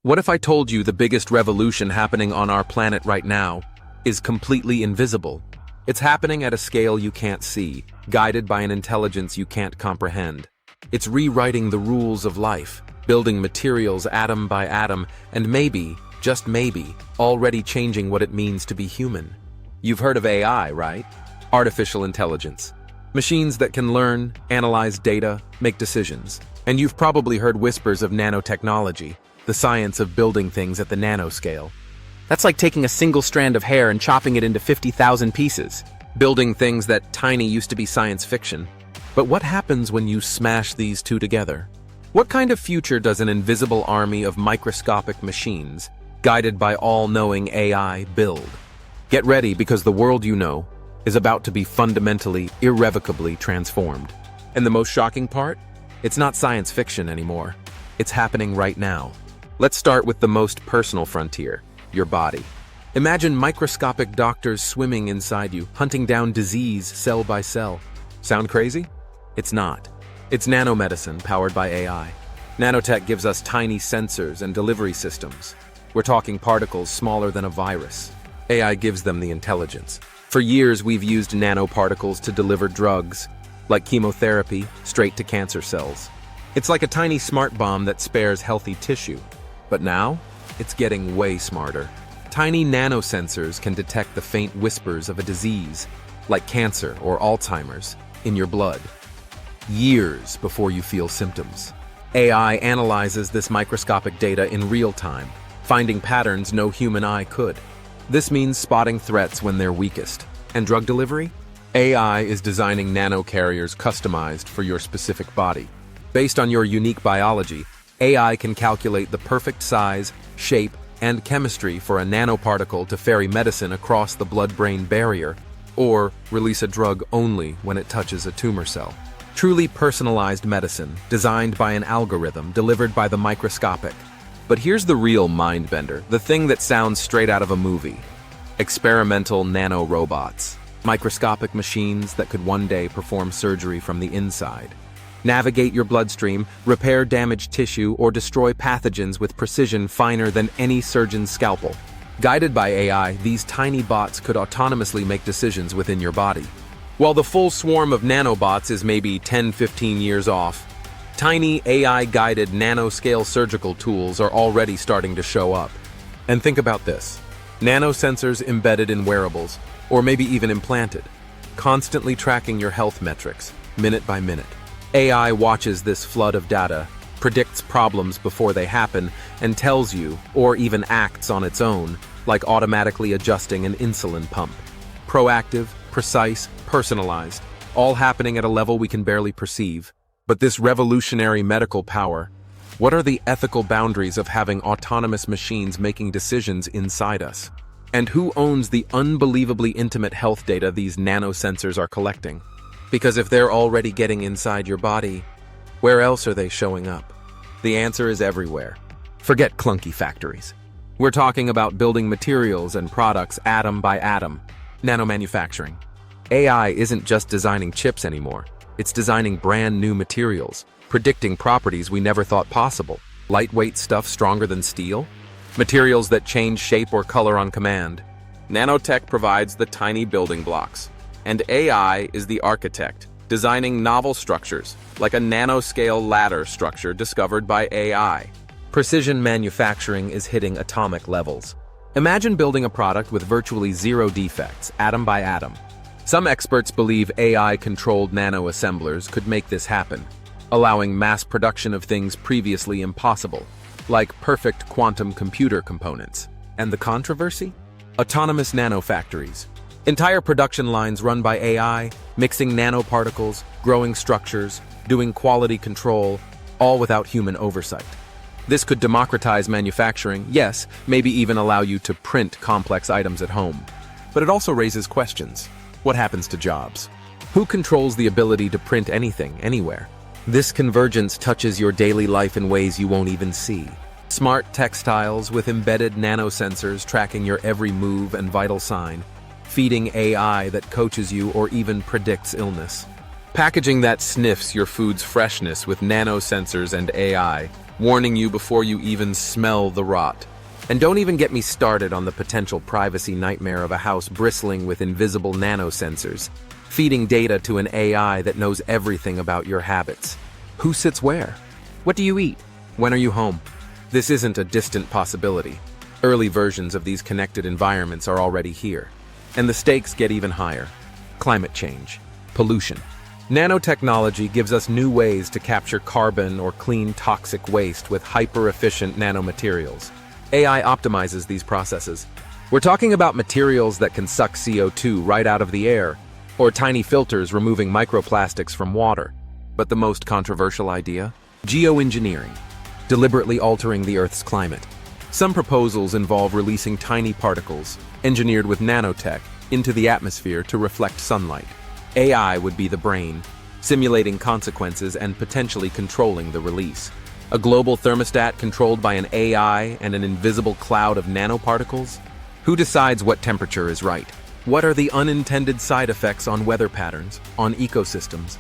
What if I told you the biggest revolution happening on our planet right now is completely invisible? It's happening at a scale you can't see, guided by an intelligence you can't comprehend. It's rewriting the rules of life, building materials atom by atom, and maybe, just maybe, already changing what it means to be human. You've heard of AI, right? Artificial intelligence. Machines that can learn, analyze data, make decisions. And you've probably heard whispers of nanotechnology, the science of building things at the nanoscale. That's like taking a single strand of hair and chopping it into 50,000 pieces, building things that tiny used to be science fiction. But what happens when you smash these two together? What kind of future does an invisible army of microscopic machines, guided by all-knowing AI, build? Get ready, because the world you know is about to be fundamentally, irrevocably transformed. And the most shocking part? It's not science fiction anymore. It's happening right now. Let's start with the most personal frontier, your body. Imagine microscopic doctors swimming inside you, hunting down disease cell by cell. Sound crazy? It's not. It's nanomedicine powered by AI. Nanotech gives us tiny sensors and delivery systems. We're talking particles smaller than a virus. AI gives them the intelligence. For years, we've used nanoparticles to deliver drugs, like chemotherapy, straight to cancer cells. It's like a tiny smart bomb that spares healthy tissue. But now, it's getting way smarter. Tiny nanosensors can detect the faint whispers of a disease, like cancer or Alzheimer's, in your blood, years before you feel symptoms. AI analyzes this microscopic data in real time, finding patterns no human eye could. This means spotting threats when they're weakest. And drug delivery? AI is designing nanocarriers customized for your specific body. Based on your unique biology, AI can calculate the perfect size, shape, and chemistry for a nanoparticle to ferry medicine across the blood-brain barrier, or release a drug only when it touches a tumor cell. Truly personalized medicine, designed by an algorithm, delivered by the microscopic. But here's the real mind-bender, the thing that sounds straight out of a movie. Experimental nanorobots. Microscopic machines that could one day perform surgery from the inside. Navigate your bloodstream, repair damaged tissue, or destroy pathogens with precision finer than any surgeon's scalpel. Guided by AI, these tiny bots could autonomously make decisions within your body. While the full swarm of nanobots is maybe 10-15 years off, tiny AI-guided nanoscale surgical tools are already starting to show up. And think about this. Nanosensors embedded in wearables, or maybe even implanted, constantly tracking your health metrics, minute by minute. AI watches this flood of data, predicts problems before they happen, and tells you, or even acts on its own, like automatically adjusting an insulin pump. Proactive, precise, personalized, all happening at a level we can barely perceive. But this revolutionary medical power, what are the ethical boundaries of having autonomous machines making decisions inside us? And who owns the unbelievably intimate health data these nanosensors are collecting? Because if they're already getting inside your body, where else are they showing up? The answer is everywhere. Forget clunky factories. We're talking about building materials and products atom by atom, nanomanufacturing. AI isn't just designing chips anymore. It's designing brand new materials, predicting properties we never thought possible. Lightweight stuff stronger than steel? Materials that change shape or color on command. Nanotech provides the tiny building blocks. And AI is the architect, designing novel structures, like a nanoscale ladder structure discovered by AI. Precision manufacturing is hitting atomic levels. Imagine building a product with virtually zero defects, atom by atom. Some experts believe AI-controlled nanoassemblers could make this happen, allowing mass production of things previously impossible, like perfect quantum computer components. And the controversy? Autonomous nanofactories. Entire production lines run by AI, mixing nanoparticles, growing structures, doing quality control, all without human oversight. This could democratize manufacturing, yes, maybe even allow you to print complex items at home. But it also raises questions. What happens to jobs? Who controls the ability to print anything, anywhere? This convergence touches your daily life in ways you won't even see. Smart textiles with embedded nanosensors tracking your every move and vital sign. Feeding AI that coaches you or even predicts illness. Packaging that sniffs your food's freshness with nanosensors and AI. warning you before you even smell the rot. And don't even get me started on the potential privacy nightmare of a house bristling with invisible nanosensors, feeding data to an AI that knows everything about your habits. Who sits where? What do you eat? When are you home? This isn't a distant possibility. Early versions of these connected environments are already here. And the stakes get even higher. Climate change, pollution. Nanotechnology gives us new ways to capture carbon or clean toxic waste with hyper-efficient nanomaterials. AI optimizes these processes. We're talking about materials that can suck CO2 right out of the air, or tiny filters removing microplastics from water. But the most controversial idea? Geoengineering, deliberately altering the Earth's climate. Some proposals involve releasing tiny particles, engineered with nanotech, into the atmosphere to reflect sunlight. AI would be the brain, simulating consequences and potentially controlling the release. A global thermostat controlled by an AI and an invisible cloud of nanoparticles? Who decides what temperature is right? What are the unintended side effects on weather patterns, on ecosystems?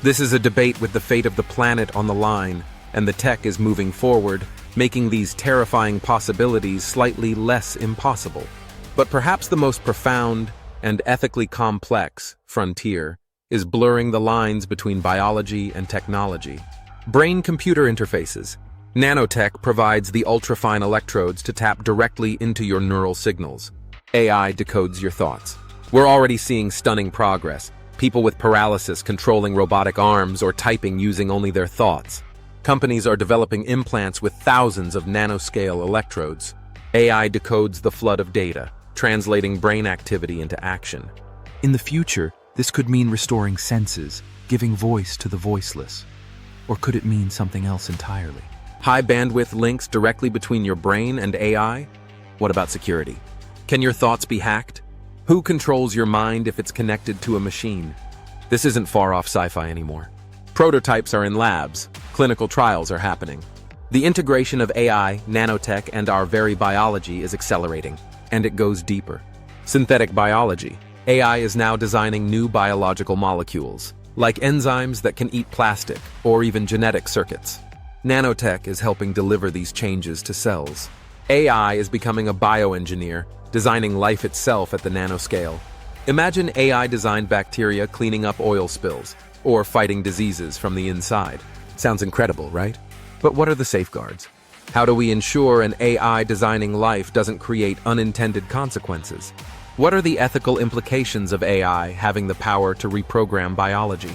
This is a debate with the fate of the planet on the line, and the tech is moving forward, making these terrifying possibilities slightly less impossible. But perhaps the most profound and ethically complex frontier is blurring the lines between biology and technology. Brain-computer interfaces. Nanotech provides the ultrafine electrodes to tap directly into your neural signals. AI decodes your thoughts. We're already seeing stunning progress. People with paralysis controlling robotic arms or typing using only their thoughts. Companies are developing implants with thousands of nanoscale electrodes. AI decodes the flood of data, translating brain activity into action. In the future, this could mean restoring senses, giving voice to the voiceless. Or could it mean something else entirely? High bandwidth links directly between your brain and AI? What about security? Can your thoughts be hacked? Who controls your mind if it's connected to a machine? This isn't far off sci-fi anymore. Prototypes are in labs. Clinical trials are happening. The integration of AI, nanotech, and our very biology is accelerating, and it goes deeper. Synthetic biology. AI is now designing new biological molecules, like enzymes that can eat plastic, or even genetic circuits. Nanotech is helping deliver these changes to cells. AI is becoming a bioengineer, designing life itself at the nanoscale. Imagine AI-designed bacteria cleaning up oil spills, or fighting diseases from the inside. Sounds incredible, right? But what are the safeguards? How do we ensure an AI designing life doesn't create unintended consequences? What are the ethical implications of AI having the power to reprogram biology?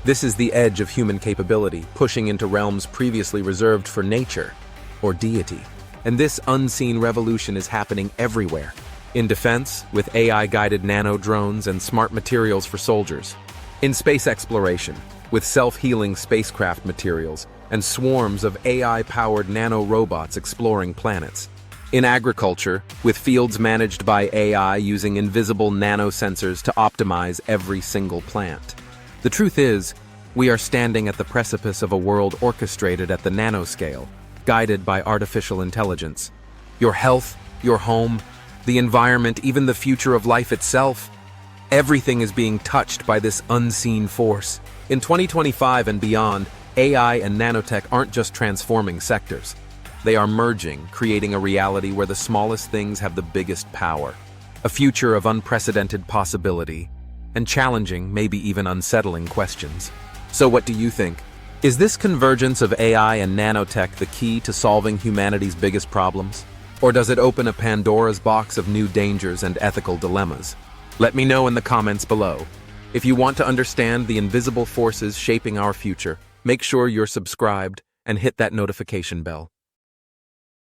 This is the edge of human capability, pushing into realms previously reserved for nature or deity. And this unseen revolution is happening everywhere. In defense, with AI-guided nano-drones and smart materials for soldiers. In space exploration, with self-healing spacecraft materials and swarms of AI-powered nano-robots exploring planets. In agriculture, with fields managed by AI using invisible nanosensors to optimize every single plant. The truth is, we are standing at the precipice of a world orchestrated at the nanoscale, guided by artificial intelligence. Your health, your home, the environment, even the future of life itself. Everything is being touched by this unseen force. In 2025 and beyond, AI and nanotech aren't just transforming sectors. They are merging, creating a reality where the smallest things have the biggest power. A future of unprecedented possibility, and challenging, maybe even unsettling questions. So what do you think? Is this convergence of AI and nanotech the key to solving humanity's biggest problems? Or does it open a Pandora's box of new dangers and ethical dilemmas? Let me know in the comments below. If you want to understand the invisible forces shaping our future, make sure you're subscribed and hit that notification bell.